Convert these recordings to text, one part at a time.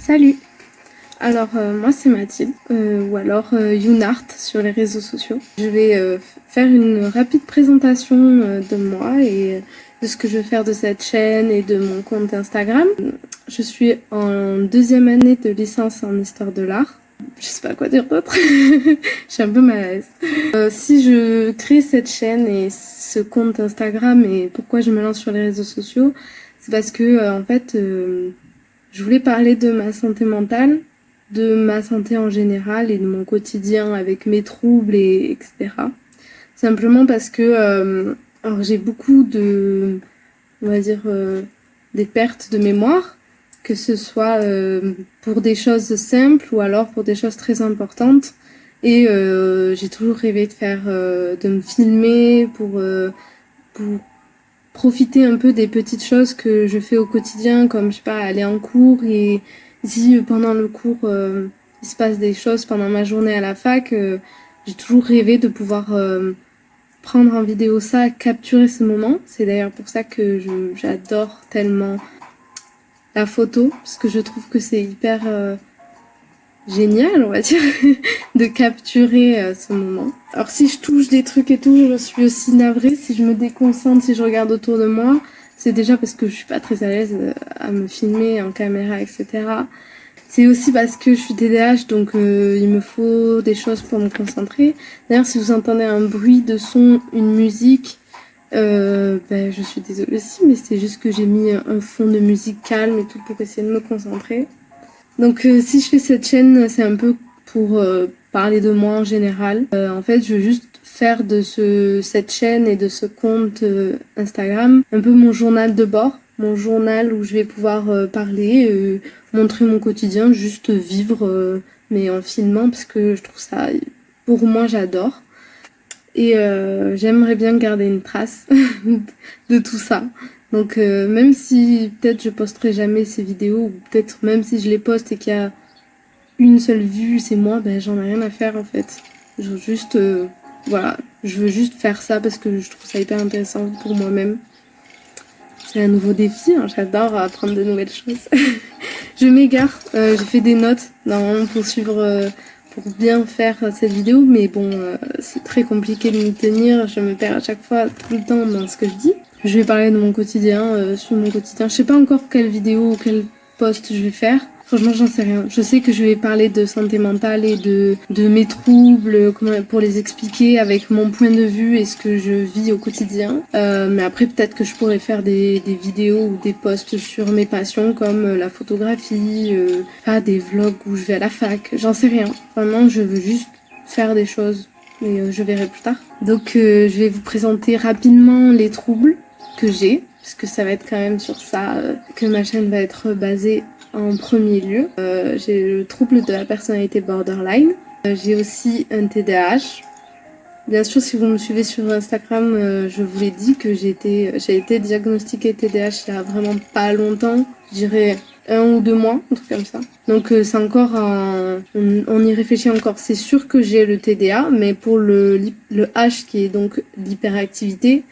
Salut! Alors moi c'est Mathilde, ou alors Younart sur les réseaux sociaux. Je vais faire une rapide présentation de moi et de ce que je veux faire de cette chaîne et de mon compte Instagram. Je suis en deuxième année de licence en histoire de l'art. Je sais pas quoi dire d'autre, je suis un peu mal à l'aise. Si je crée cette chaîne et ce compte Instagram et pourquoi je me lance sur les réseaux sociaux, c'est parce que en fait je voulais parler de ma santé mentale, de ma santé en général et de mon quotidien avec mes troubles et etc. Simplement parce que alors j'ai beaucoup de, on va dire, des pertes de mémoire, que ce soit pour des choses simples ou alors pour des choses très importantes. Et j'ai toujours rêvé de faire, de me filmer pour profiter un peu des petites choses que je fais au quotidien, comme je sais pas, aller en cours et si pendant le cours il se passe des choses pendant ma journée à la fac, j'ai toujours rêvé de pouvoir prendre en vidéo ça, capturer ce moment. C'est d'ailleurs pour ça que j'adore tellement la photo, parce que je trouve que c'est hyper génial, on va dire, de capturer ce moment. Alors si je touche des trucs et tout, je suis aussi navrée. Si je me déconcentre, si je regarde autour de moi, c'est déjà parce que je suis pas très à l'aise à me filmer en caméra, etc. C'est aussi parce que je suis TDAH, donc il me faut des choses pour me concentrer. D'ailleurs, si vous entendez un bruit de son, une musique, je suis désolée aussi, mais c'est juste que j'ai mis un fond de musique calme et tout pour essayer de me concentrer. Donc si je fais cette chaîne, c'est un peu pour parler de moi en général. En fait, je veux juste faire de cette chaîne et de ce compte Instagram un peu mon journal de bord, mon journal où je vais pouvoir parler, montrer mon quotidien, juste vivre, mais en filmant parce que je trouve ça, pour moi, j'adore. Et j'aimerais bien garder une trace de tout ça. Donc même si peut-être je posterai jamais ces vidéos, ou peut-être même si je les poste et qu'il y a une seule vue, c'est moi, ben j'en ai rien à faire en fait. Je veux juste, voilà, je veux juste faire ça parce que je trouve ça hyper intéressant pour moi-même. C'est un nouveau défi, hein, j'adore apprendre de nouvelles choses. Je m'égare, j'ai fait des notes normalement pour suivre, pour bien faire cette vidéo, mais bon, c'est très compliqué de m'y tenir, je me perds à chaque fois tout le temps dans ce que je dis. Je vais parler de mon quotidien, sur mon quotidien. Je sais pas encore quelle vidéo ou quel post je vais faire. Franchement, j'en sais rien. Je sais que je vais parler de santé mentale et de mes troubles, pour les expliquer avec mon point de vue et ce que je vis au quotidien. Mais après, peut-être que je pourrais faire des vidéos ou des posts sur mes passions comme la photographie, des vlogs où je vais à la fac. J'en sais rien. Vraiment, je veux juste faire des choses. Mais je verrai plus tard. Donc, je vais vous présenter rapidement les troubles que j'ai, parce que ça va être quand même sur ça que ma chaîne va être basée en premier lieu. J'ai le trouble de la personnalité borderline. J'ai aussi un TDAH. Bien sûr, si vous me suivez sur Instagram, je vous l'ai dit que j'ai été diagnostiquée TDAH il y a vraiment pas longtemps. Je dirais 1 ou 2 mois, un truc comme ça. Donc c'est encore on y réfléchit encore. C'est sûr que j'ai le TDA, mais pour le H qui est donc l'hyperactivité,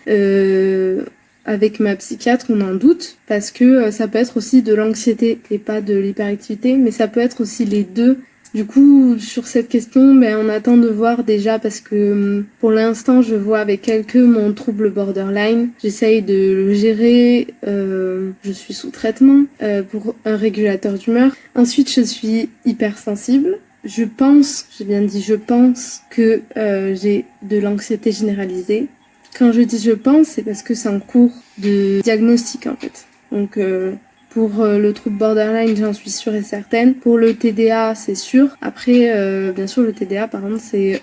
avec ma psychiatre, on en doute parce que ça peut être aussi de l'anxiété et pas de l'hyperactivité, mais ça peut être aussi les deux. Du coup, sur cette question, on attend de voir déjà parce que pour l'instant, je vois avec quelques mon trouble borderline. J'essaye de le gérer. Je suis sous traitement pour un régulateur d'humeur. Ensuite, je suis hypersensible. Je pense, j'ai bien dit je pense que j'ai de l'anxiété généralisée. Quand je dis je pense, c'est parce que c'est en cours de diagnostic en fait. Donc pour le trouble borderline, j'en suis sûre et certaine. Pour le TDA, c'est sûr. Après, bien sûr, le TDA, par exemple, c'est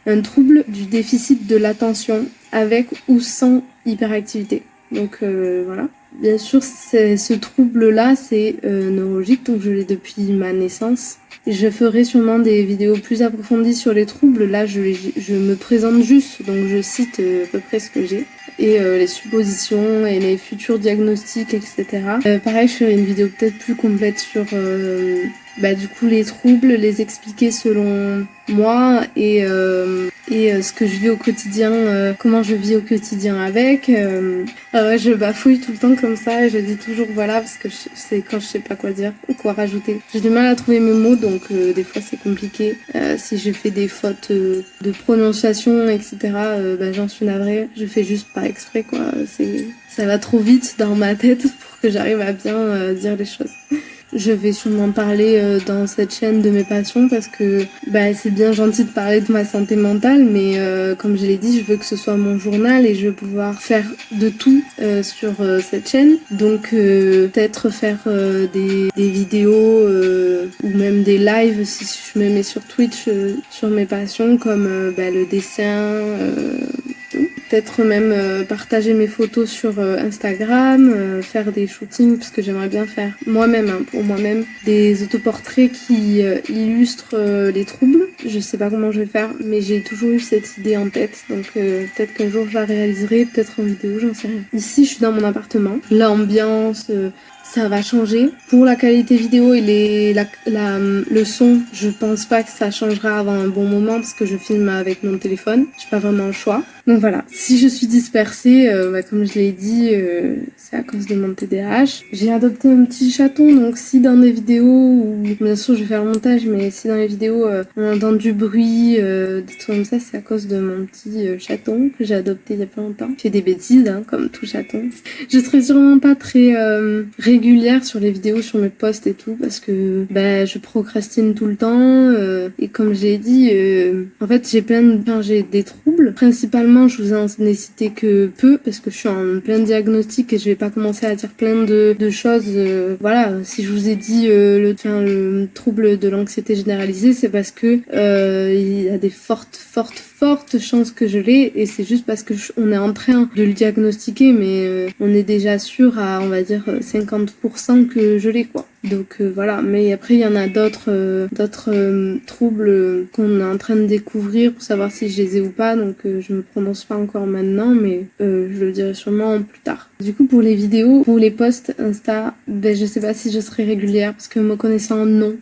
un trouble du déficit de l'attention avec ou sans hyperactivité. Donc voilà. Bien sûr, ce trouble-là, c'est neurologique, donc je l'ai depuis ma naissance. Je ferai sûrement des vidéos plus approfondies sur les troubles. Là, je me présente juste, donc je cite à peu près ce que j'ai. Et les suppositions et les futurs diagnostics, etc. Pareil, je ferai une vidéo peut-être plus complète sur du coup les troubles, les expliquer selon moi et et ce que je vis au quotidien, comment je vis au quotidien avec. Ouais, je bafouille tout le temps comme ça et je dis toujours voilà parce que c'est quand je sais pas quoi dire ou quoi rajouter. J'ai du mal à trouver mes mots donc des fois c'est compliqué. Si je fais des fautes de prononciation etc. J'en suis navrée. Je fais juste pas exprès quoi. Ça va trop vite dans ma tête pour que j'arrive à bien dire les choses. Je vais sûrement parler dans cette chaîne de mes passions parce que c'est bien gentil de parler de ma santé mentale, mais comme je l'ai dit, je veux que ce soit mon journal et je veux pouvoir faire de tout sur cette chaîne. Donc peut-être faire des vidéos ou même des lives si je me mets sur Twitch sur mes passions comme le dessin. Peut-être même partager mes photos sur Instagram, faire des shootings parce que j'aimerais bien faire moi-même, pour moi-même, des autoportraits qui illustrent les troubles. Je sais pas comment je vais faire, mais j'ai toujours eu cette idée en tête, donc peut-être qu'un jour je la réaliserai, peut-être en vidéo, j'en sais rien. Ici, je suis dans mon appartement, l'ambiance... ça va changer. Pour la qualité vidéo et le son, je pense pas que ça changera avant un bon moment parce que je filme avec mon téléphone. J'ai pas vraiment le choix. Donc voilà, si je suis dispersée, comme je l'ai dit, c'est à cause de mon TDAH. J'ai adopté un petit chaton, donc si dans des vidéos, ou bien sûr je vais faire le montage, mais si dans les vidéos on entend du bruit, des trucs comme ça, c'est à cause de mon petit chaton que j'ai adopté il y a pas longtemps. Il fait des bêtises, comme tout chaton. Je serai sûrement pas très régulière sur les vidéos, sur mes posts et tout, parce que je procrastine tout le temps, et comme j'ai dit, en fait j'ai des troubles, principalement je vous en ai cité que peu parce que je suis en plein diagnostic et je vais pas commencer à dire plein de choses. Voilà, si je vous ai dit le trouble de l'anxiété généralisée, c'est parce que il y a des fortes chances que je l'ai et c'est juste parce que on est en train de le diagnostiquer, mais on est déjà sûr à on va dire 50% que je l'ai quoi. Donc voilà, mais après il y en a d'autres troubles qu'on est en train de découvrir pour savoir si je les ai ou pas, donc je me prononce pas encore maintenant, mais je le dirai sûrement plus tard. Du coup pour les vidéos, pour les posts Insta, je sais pas si je serai régulière parce que me connaissant non.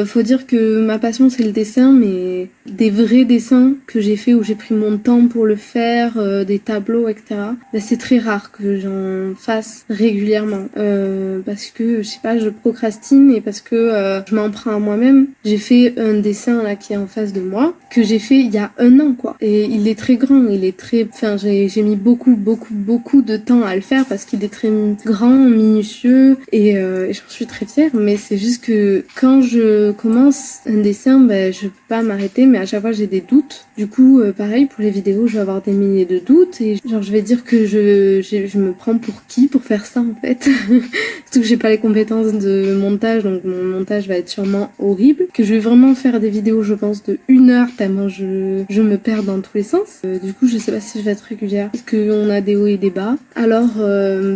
Faut dire que ma passion c'est le dessin, mais des vrais dessins que j'ai fait où j'ai pris mon temps pour le faire, des tableaux etc. C'est très rare que j'en fasse régulièrement parce que je sais pas, je procrastine et parce que je m'en prends à moi-même. J'ai fait un dessin là qui est en face de moi que j'ai fait il y a 1 an quoi, et il est très grand, j'ai mis beaucoup de temps à le faire parce qu'il est très grand, minutieux et j'en suis très fière, mais c'est juste que quand je commence un dessin, je peux pas m'arrêter, mais à chaque fois j'ai des doutes. Du coup, pareil pour les vidéos, je vais avoir des milliers de doutes et je vais dire que je me prends pour qui pour faire ça en fait. Surtout que j'ai pas les compétences de montage, donc mon montage va être sûrement horrible. Que je vais vraiment faire des vidéos, je pense, de 1 heure tellement je me perds dans tous les sens. Du coup, je sais pas si je vais être régulière parce qu'on a des hauts et des bas. Alors,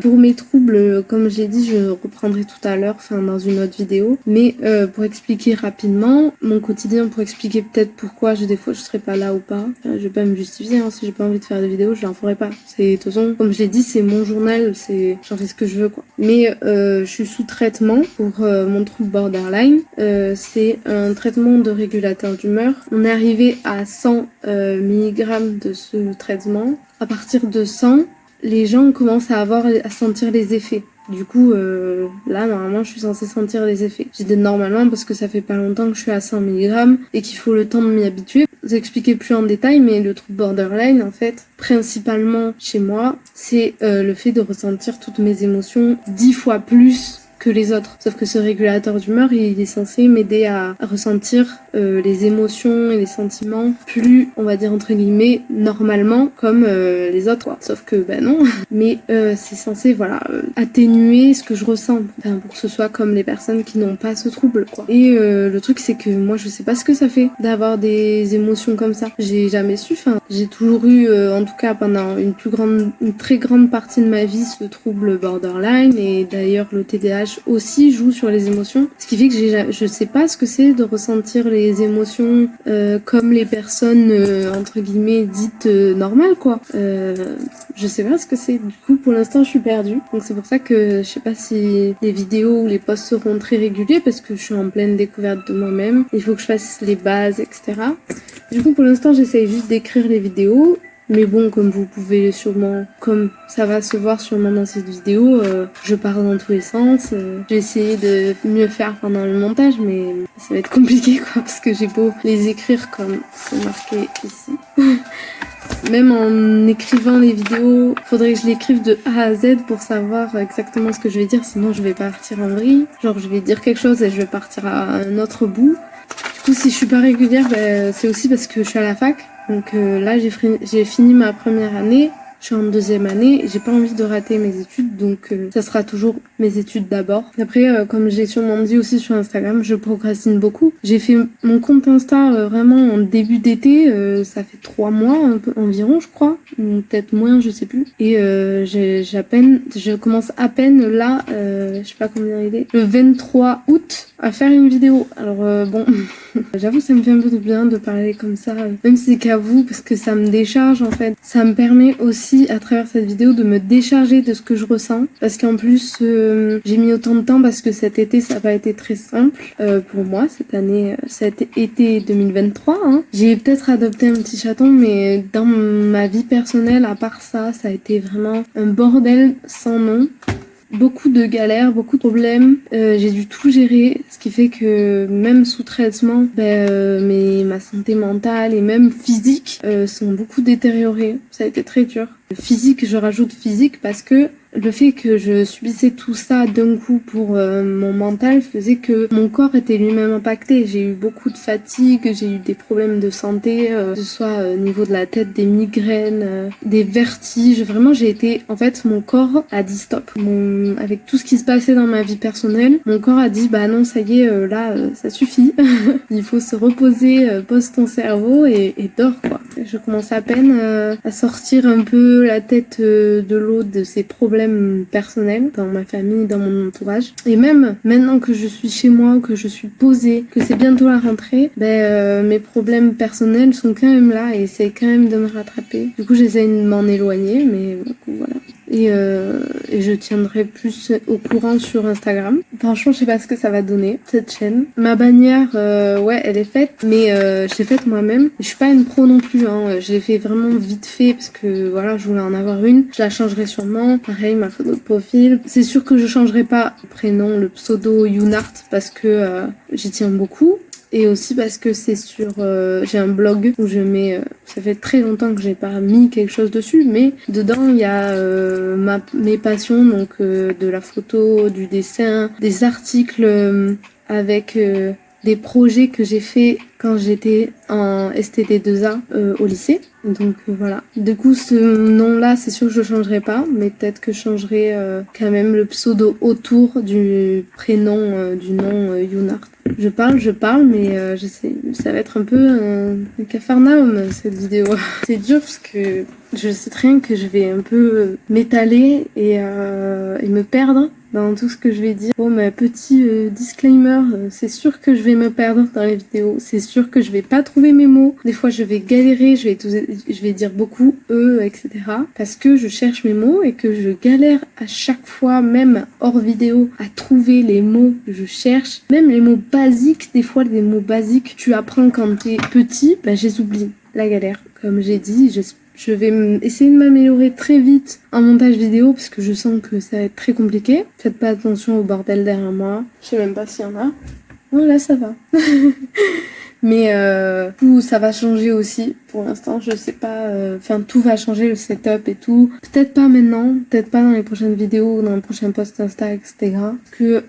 pour mes troubles, comme j'ai dit, je reprendrai tout à l'heure, dans une autre vidéo. Mais pour expliquer rapidement mon quotidien, pour expliquer peut-être pourquoi des fois je serai pas là ou pas. Je vais pas me justifier, si j'ai pas envie de faire des vidéos, je n'en ferai pas. De toute façon, comme je l'ai dit, c'est mon journal, j'en fais ce que je veux quoi. Mais je suis sous traitement pour mon trouble borderline. C'est un traitement de régulateur d'humeur. On est arrivé à 100 mg de ce traitement. À partir de 100, les gens commencent à sentir les effets. Du coup, là, normalement, je suis censée sentir les effets. J'ai dit normalement parce que ça fait pas longtemps que je suis à 100 mg et qu'il faut le temps de m'y habituer. Je vous expliquer plus en détail, mais le trouble borderline, en fait, principalement chez moi, c'est le fait de ressentir toutes mes émotions 10 fois plus que les autres. Sauf que ce régulateur d'humeur, il est censé m'aider à ressentir les émotions et les sentiments plus, on va dire entre guillemets, normalement, comme les autres, quoi. Sauf que, non. Mais c'est censé, atténuer ce que je ressens. Pour que ce soit comme les personnes qui n'ont pas ce trouble, quoi. Et le truc, c'est que moi, je sais pas ce que ça fait d'avoir des émotions comme ça. J'ai jamais su, j'ai toujours eu, en tout cas pendant une très grande partie de ma vie, ce trouble borderline. Et d'ailleurs, le TDAH, l'image aussi joue sur les émotions. Ce qui fait que je sais pas ce que c'est de ressentir les émotions comme les personnes entre guillemets dites normales quoi. Je sais pas ce que c'est. Du coup, pour l'instant, je suis perdue. Donc c'est pour ça que je sais pas si les vidéos ou les posts seront très réguliers parce que je suis en pleine découverte de moi-même. Il faut que je fasse les bases, etc. Du coup, pour l'instant, j'essaye juste d'écrire les vidéos. Mais bon, comme vous pouvez sûrement, comme ça va se voir sûrement dans cette vidéo, je pars dans tous les sens. J'ai essayé de mieux faire pendant le montage, mais ça va être compliqué quoi, parce que j'ai beau les écrire comme c'est marqué ici. Même en écrivant les vidéos, faudrait que je l'écrive de A à Z pour savoir exactement ce que je vais dire, sinon je vais partir en vrille. Genre je vais dire quelque chose et je vais partir à un autre bout. Du coup, si je suis pas régulière, c'est aussi parce que je suis à la fac. Donc là, j'ai fini ma première année. Je suis en deuxième année et j'ai pas envie de rater mes études, donc ça sera toujours mes études d'abord. Après, comme j'ai sûrement dit aussi sur Instagram, je procrastine beaucoup. J'ai fait mon compte Insta vraiment en début d'été, ça fait 3 mois un peu, environ je crois, ou peut-être moins, je sais plus. Et je commence à peine là, je sais pas combien il est, le 23 août à faire une vidéo. Alors bon, j'avoue ça me fait un peu de bien de parler comme ça, même si c'est qu'à vous, parce que ça me décharge en fait. Ça me permet aussi à travers cette vidéo de me décharger de ce que je ressens, parce qu'en plus j'ai mis autant de temps parce que cet été ça n'a pas été très simple pour moi, cette année, cet été 2023 hein. J'ai peut-être adopté un petit chaton, mais dans ma vie personnelle, à part ça, ça a été vraiment un bordel sans nom. Beaucoup de galères, beaucoup de problèmes, j'ai dû tout gérer, ce qui fait que même sous traitement, ma santé mentale et même physique sont beaucoup détériorées. Ça a été très dur. Physique, je rajoute physique parce que le fait que je subissais tout ça d'un coup pour mon mental faisait que mon corps était lui-même impacté. J'ai eu beaucoup de fatigue, j'ai eu des problèmes de santé, que ce soit au niveau de la tête, des migraines, des vertiges. Vraiment, en fait, mon corps a dit stop. Avec tout ce qui se passait dans ma vie personnelle, mon corps a dit bah non, ça y est, ça suffit. Il faut se reposer, pose ton cerveau et dors quoi. Je commence à peine à sortir un peu la tête de l'eau de ces problèmes personnels dans ma famille, dans mon entourage. Et même maintenant que je suis chez moi, que je suis posée, que c'est bientôt la rentrée, mes problèmes personnels sont quand même là et essayent quand même de me rattraper. Du coup, j'essaie de m'en éloigner, mais voilà. Et je tiendrai plus au courant sur Instagram. Franchement, je sais pas ce que ça va donner, cette chaîne. Ma bannière, elle est faite, mais je l'ai faite moi-même. Je suis pas une pro non plus, hein. Je l'ai fait vraiment vite fait parce que voilà, je voulais en avoir une. Je la changerai sûrement. Pareil, ma photo de profil. C'est sûr que je changerai pas le prénom, le pseudo Younart parce que j'y tiens beaucoup. Et aussi parce que c'est j'ai un blog où je mets, ça fait très longtemps que j'ai pas mis quelque chose dessus, mais dedans il y a mes passions, donc de la photo, du dessin, des articles avec des projets que j'ai fait quand j'étais en STD2A au lycée. Donc voilà. Du coup, ce nom-là, c'est sûr que je changerai pas, mais peut-être que je changerai quand même le pseudo autour du prénom du nom Younart. Je parle, mais je sais, ça va être un peu un capharnaüm cette vidéo. C'est dur parce que je sais très bien que je vais un peu m'étaler et me perdre dans tout ce que je vais dire. Bon, mais petit disclaimer, c'est sûr que je vais me perdre dans les vidéos, c'est sûr que je vais pas trouver mes mots. Des fois, je vais galérer, je vais dire beaucoup etc. Parce que je cherche mes mots et que je galère à chaque fois, même hors vidéo, à trouver les mots que je cherche. Même les mots basiques, des fois, les mots basiques que tu apprends quand t'es petit, je les oublie. La galère. Comme j'ai dit, je vais essayer de m'améliorer très vite en montage vidéo parce que je sens que ça va être très compliqué. Faites pas attention au bordel derrière moi. Je sais même pas s'il y en a. Oh là, ça va. Mais tout ça va changer aussi. Pour l'instant, je sais pas. Tout va changer, le setup et tout. Peut-être pas maintenant, peut-être pas dans les prochaines vidéos ou dans les prochains posts Insta, etc. Que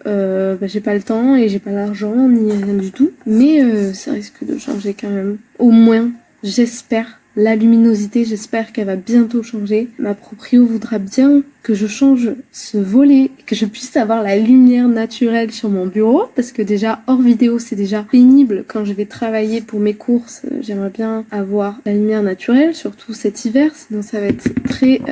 j'ai pas le temps et j'ai pas l'argent ni rien du tout. Mais ça risque de changer quand même. Au moins, j'espère. La luminosité, j'espère qu'elle va bientôt changer. Ma proprio voudra bien que je change ce volet, que je puisse avoir la lumière naturelle sur mon bureau, parce que déjà hors vidéo c'est déjà pénible quand je vais travailler pour mes courses. J'aimerais bien avoir la lumière naturelle, surtout cet hiver, sinon ça va être très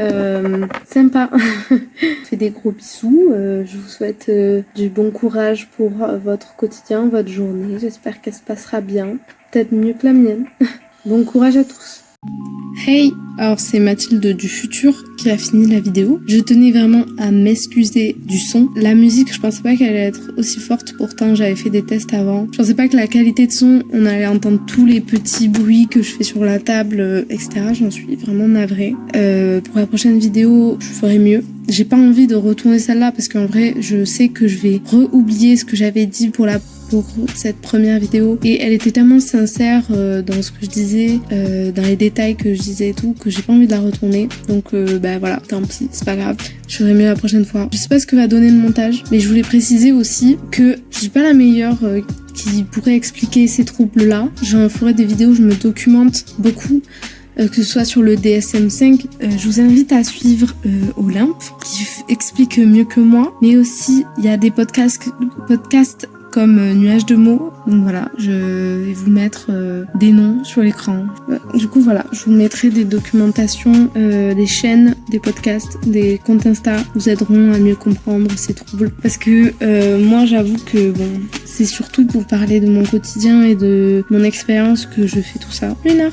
sympa. Je fais des gros bisous, je vous souhaite du bon courage pour votre quotidien, votre journée. J'espère qu'elle se passera bien, peut-être mieux que la mienne. Bon courage à tous. Hey, alors c'est Mathilde du futur qui a fini la vidéo. Je tenais vraiment à m'excuser du son. La musique, je pensais pas qu'elle allait être aussi forte, pourtant j'avais fait des tests avant. Je pensais pas que la qualité de son, on allait entendre tous les petits bruits que je fais sur la table, etc. J'en suis vraiment navrée. Pour la prochaine vidéo, je ferai mieux. J'ai pas envie de retourner celle-là parce qu'en vrai, je sais que je vais re-oublier ce que j'avais dit pour cette première vidéo, et elle était tellement sincère dans ce que je disais, dans les détails que je disais et tout, que j'ai pas envie de la retourner. Donc voilà, tant pis, c'est pas grave, je ferai mieux la prochaine fois. Je sais pas ce que va donner le montage, mais je voulais préciser aussi que je suis pas la meilleure qui pourrait expliquer ces troubles là. J'en ferai des vidéos où je me documente beaucoup, que ce soit sur le DSM-5. Je vous invite à suivre Olympe qui explique mieux que moi, mais aussi il y a des podcasts comme Nuage de mots. Donc voilà, je vais vous mettre des noms sur l'écran. Du coup voilà, je vous mettrai des documentations, des chaînes, des podcasts, des comptes Insta vous aideront à mieux comprendre ces troubles. Parce que moi j'avoue que bon, c'est surtout pour parler de mon quotidien et de mon expérience que je fais tout ça. Lunar.